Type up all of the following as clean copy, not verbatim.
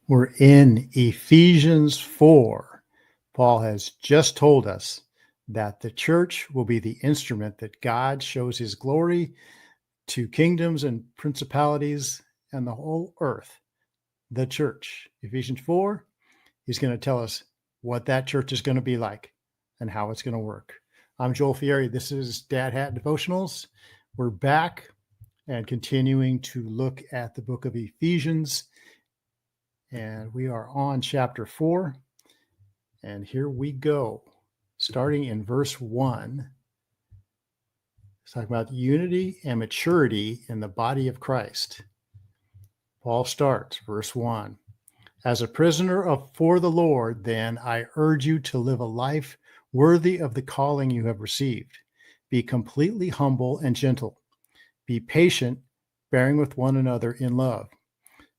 We're in Ephesians 4. Paul has just told us that the church will be the instrument that God shows his glory to kingdoms and principalities and the whole earth. The church. Ephesians 4, he's going to tell us what that church is going to be like and how it's going to work. I'm Joel Fieri. This is Dad Hat Devotionals. We're back and continuing to look at the book of Ephesians. And we are on chapter 4. And here we go. Starting in verse 1. It's talking about unity and maturity in the body of Christ. Paul starts, verse 1. As a prisoner for the Lord, then, I urge you to live a life worthy of the calling you have received. Be completely humble and gentle. Be patient, bearing with one another in love.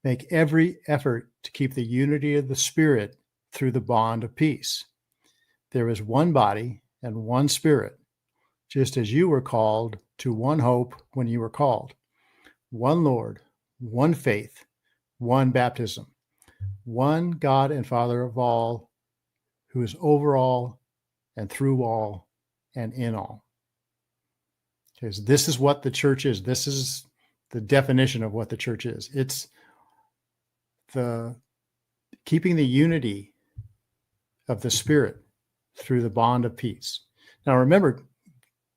Make every effort to keep the unity of the Spirit through the bond of peace. There is one body and one Spirit, just as you were called to one hope when you were called. One Lord, one faith, one baptism, one God and Father of all, who is over all and through all and in all. Okay, so this is what the church is. This is the definition of what the church is. It's the keeping the unity of the Spirit through the bond of peace. Now remember,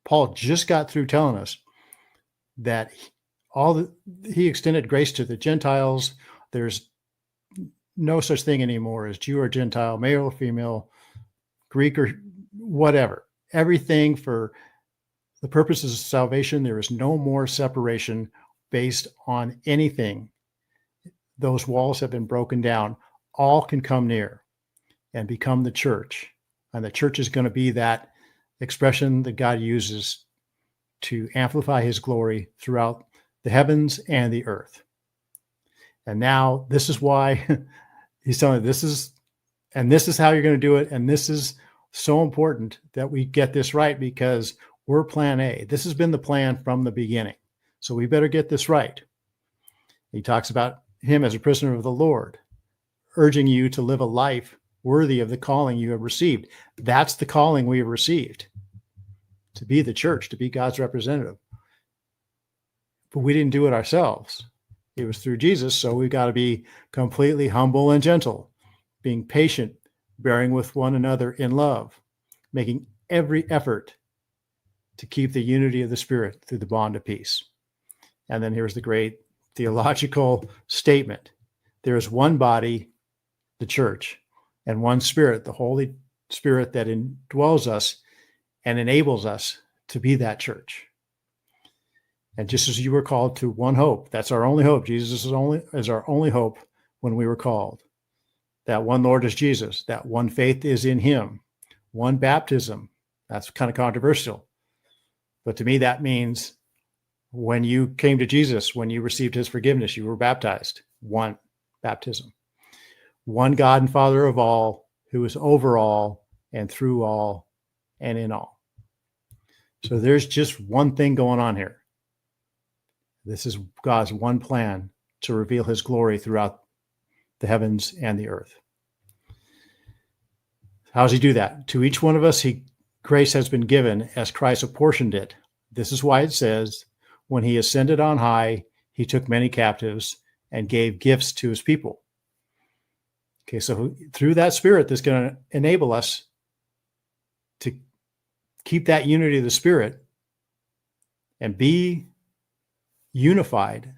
Paul just got through telling us that he extended grace to the Gentiles. There's no such thing anymore as Jew or Gentile, male or female, Greek or whatever. Everything for the purposes of salvation. There is no more separation based on anything. Those walls have been broken down. All can come near and become the church. And the church is going to be that expression that God uses to amplify his glory throughout the heavens and the earth. And now this is why he's telling this is how you're going to do it. And this is so important that we get this right, because we're plan A. This has been the plan from the beginning. So we better get this right. He talks about him as a prisoner of the Lord, urging you to live a life worthy of the calling you have received. That's the calling we have received, to be the church, to be God's representative. But we didn't do it ourselves. It was through Jesus. So we've got to be completely humble and gentle, being patient, bearing with one another in love, making every effort to keep the unity of the Spirit through the bond of peace. And then here's the great theological statement. There is one body, the church, and one Spirit, the Holy Spirit that indwells us and enables us to be that church. And just as you were called to one hope, that's our only hope. Jesus is our only hope when we were called. That one Lord is Jesus. That one faith is in him. One baptism. That's kind of controversial. But to me, that means when you came to Jesus, when you received his forgiveness, you were baptized. One baptism. One God and Father of all, who is over all and through all and in all. So there's just one thing going on here. This is God's one plan to reveal his glory throughout the heavens and the earth. How does he do that? To each one of us, grace has been given as Christ apportioned it. This is why it says, when he ascended on high, he took many captives and gave gifts to his people. Okay, so through that Spirit that's going to enable us to keep that unity of the Spirit and be unified,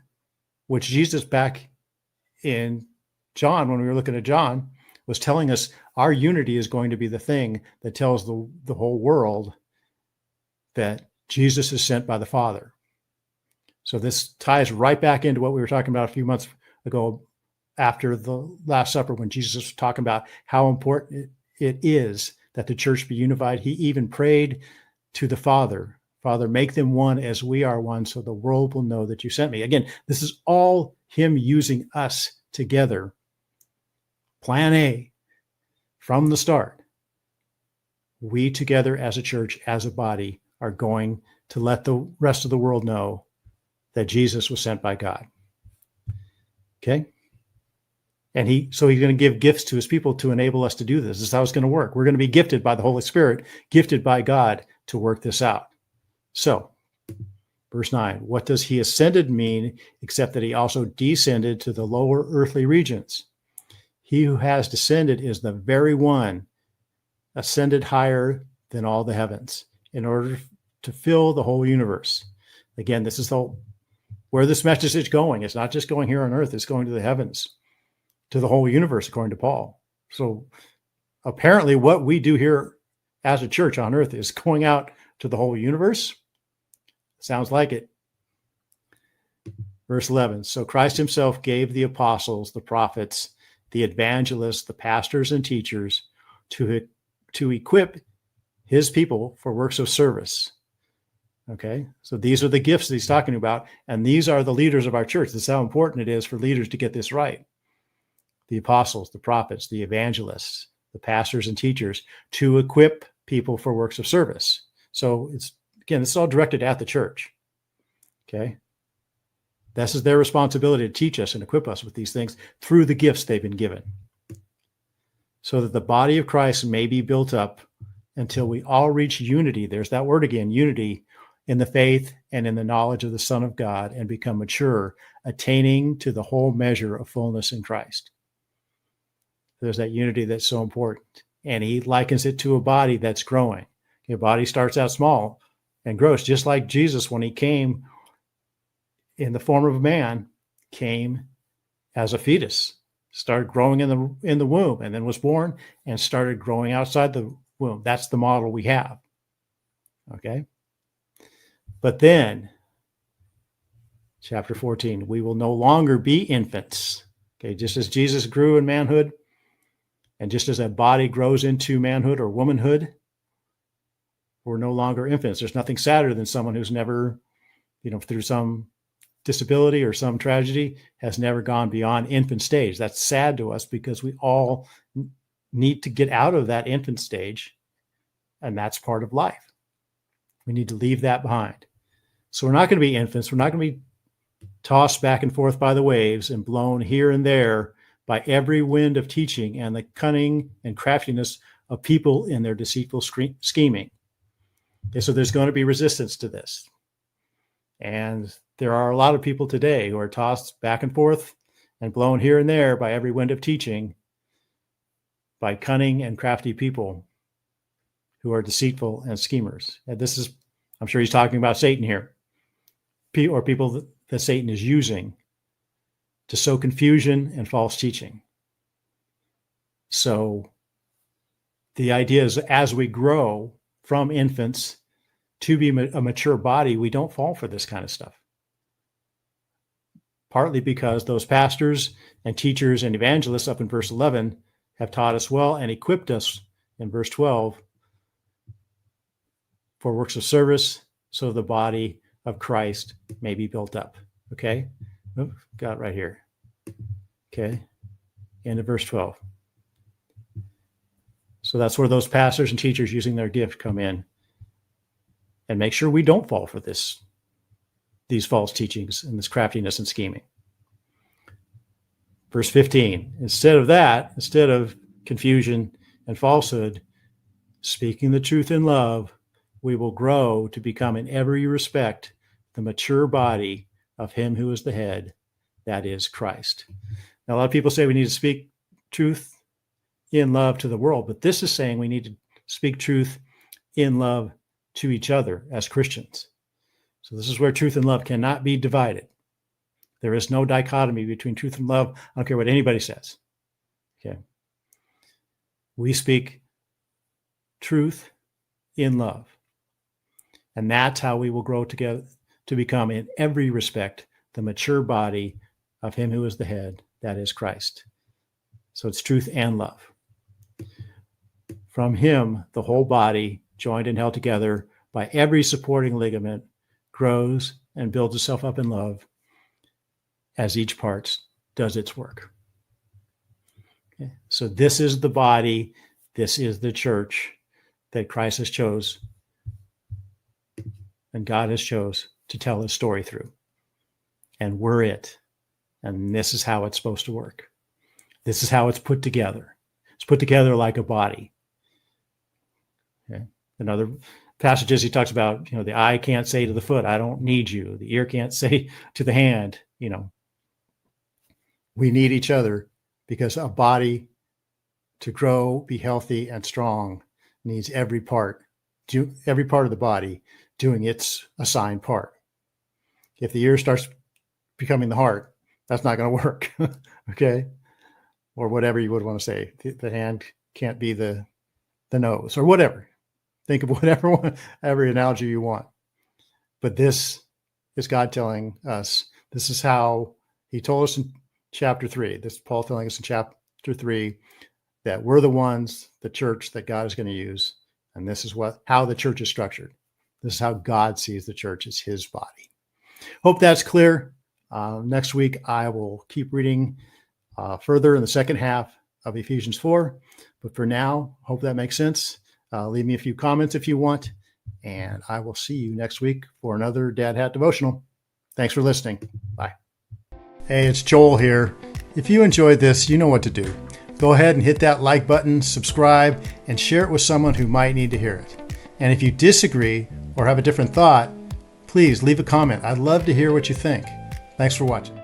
which Jesus back in John, when we were looking at John, was telling us our unity is going to be the thing that tells the whole world that Jesus is sent by the Father. So this ties right back into what we were talking about a few months ago after the Last Supper, when Jesus was talking about how important it is that the church be unified. He even prayed to the Father, Father, make them one as we are one, so the world will know that you sent me. Again, this is all him using us together. Plan A, from the start. We together as a church, as a body, are going to let the rest of the world know that Jesus was sent by God. Okay? And he's going to give gifts to his people to enable us to do this. This is how it's going to work. We're going to be gifted by the Holy Spirit, gifted by God to work this out. So, verse 9, what does he ascended mean except that he also descended to the lower earthly regions? He who has descended is the very one ascended higher than all the heavens in order to fill the whole universe. Again, this is where this message is going. It's not just going here on earth, it's going to the heavens, to the whole universe, according to Paul. So apparently what we do here as a church on earth is going out to the whole universe. Sounds like it. Verse 11, so Christ himself gave the apostles, the prophets, the evangelists, the pastors and teachers to equip his people for works of service. Okay, so these are the gifts that he's talking about, and these are the leaders of our church. This is how important it is for leaders to get this right. The apostles, the prophets, the evangelists, the pastors and teachers to equip people for works of service. So it's all directed at the church. Okay. This is their responsibility to teach us and equip us with these things through the gifts they've been given, so that the body of Christ may be built up until we all reach unity. There's that word again, unity, in the faith and in the knowledge of the Son of God, and become mature, attaining to the whole measure of fullness in Christ. There's that unity that's so important. And he likens it to a body that's growing. A body starts out small and grows, just like Jesus, when he came in the form of a man, came as a fetus, started growing in the womb, and then was born and started growing outside the womb. That's the model we have. Okay. But then, chapter 14, we will no longer be infants. Okay. Just as Jesus grew in manhood, and just as a body grows into manhood or womanhood, we're no longer infants. There's nothing sadder than someone who's never, through some disability or some tragedy, has never gone beyond infant stage. That's sad to us because we all need to get out of that infant stage, and that's part of life. We need to leave that behind. So we're not going to be infants. We're not going to be tossed back and forth by the waves and blown here and there by every wind of teaching and the cunning and craftiness of people in their deceitful scheming. Okay, so there's going to be resistance to this. And there are a lot of people today who are tossed back and forth and blown here and there by every wind of teaching by cunning and crafty people who are deceitful and schemers. And this is, I'm sure he's talking about Satan here, or people that Satan is using to sow confusion and false teaching. So the idea is, as we grow from infants to be a mature body, we don't fall for this kind of stuff. Partly because those pastors and teachers and evangelists up in verse 11 have taught us well and equipped us in verse 12 for works of service, so the body of Christ may be built up. Okay? Got it right here. Okay? End of verse 12. So that's where those pastors and teachers using their gift come in and make sure we don't fall for these false teachings and this craftiness and scheming. Verse 15, instead of confusion and falsehood, speaking the truth in love, we will grow to become in every respect the mature body of him who is the head, that is Christ. Now, a lot of people say we need to speak truth in love to the world, but this is saying we need to speak truth in love to each other as Christians. So this is where truth and love cannot be divided. There is no dichotomy between truth and love. I don't care what anybody says. Okay. We speak truth in love. And that's how we will grow together to become in every respect the mature body of him who is the head, that is Christ. So it's truth and love. From him, the whole body, joined and held together by every supporting ligament, grows and builds itself up in love as each part does its work. Okay. So this is the body, this is the church that Christ has chose and God has chose to tell his story through. And we're it. And this is how it's supposed to work. This is how it's put together. It's put together like a body. Okay. In other passages, he talks about, the eye can't say to the foot, I don't need you. The ear can't say to the hand, we need each other, because a body to grow, be healthy and strong needs every part of the body doing its assigned part. If the ear starts becoming the heart, that's not going to work. Okay. Or whatever you would want to say. The hand can't be the nose, or whatever. Think of whatever analogy you want. But this is God telling us, this is how he told us in chapter 3. This is Paul telling us in chapter 3 that we're the ones, the church, that God is going to use. And this is how the church is structured. This is how God sees the church as his body. Hope that's clear. Next week, I will keep reading further in the second half of Ephesians 4. But for now, hope that makes sense. Leave me a few comments if you want, and I will see you next week for another Dad Hat Devotional. Thanks for listening. Bye. Hey, it's Joel here. If you enjoyed this, you know what to do. Go ahead and hit that like button, subscribe, and share it with someone who might need to hear it. And if you disagree or have a different thought, please leave a comment. I'd love to hear what you think. Thanks for watching.